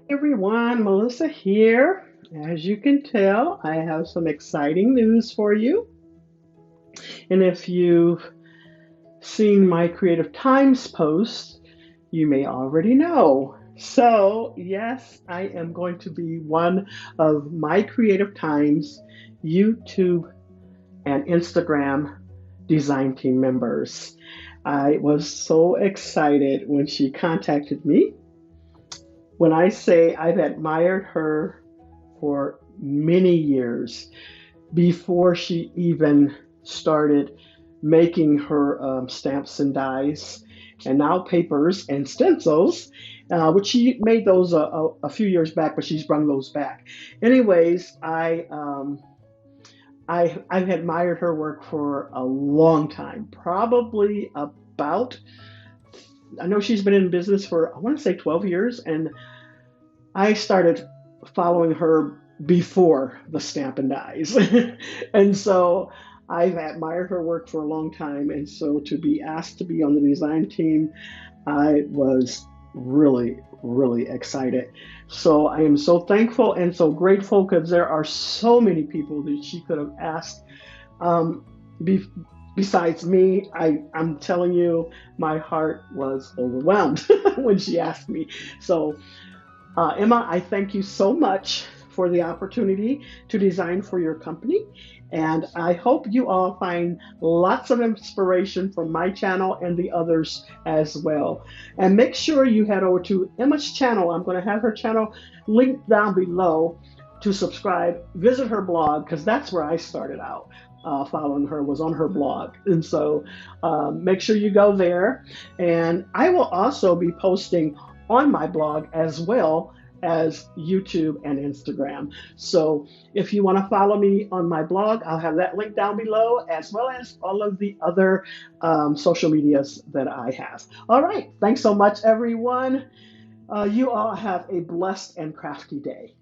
Everyone, Melissa here. As you can tell, I have some exciting news for you. And if you've seen my Creative Times post, you may already know. So, yes, I am going to be one of my Creative Times YouTube and Instagram design team members. I was so excited when she contacted me. When I say I've admired her for many years before she even started making her stamps and dies, and now papers and stencils, which she made those a few years back, but she's brought those back. Anyways, I've admired her work for a long time, probably about. I know she's been in business for I want to say 12 years, and I started following her before the stamp and dies. And so I've admired her work for a long time. And so to be asked to be on the design team, I was really excited. So I am so thankful and so grateful because there are so many people that she could have asked. Um, be, Besides me, I'm telling you, my heart was overwhelmed when she asked me. So Emma, I thank you so much for the opportunity to design for your company. And I hope you all find lots of inspiration from my channel and the others as well. And make sure you head over to Emma's channel. I'm going to have her channel linked down below to subscribe. Visit her blog because that's where I started out. Following her was on her blog. And so make sure you go there. And I will also be posting on my blog as well as YouTube and Instagram. So if you want to follow me on my blog, I'll have that link down below, as well as all of the other social medias that I have. All right. Thanks so much, everyone. You all have a blessed and crafty day.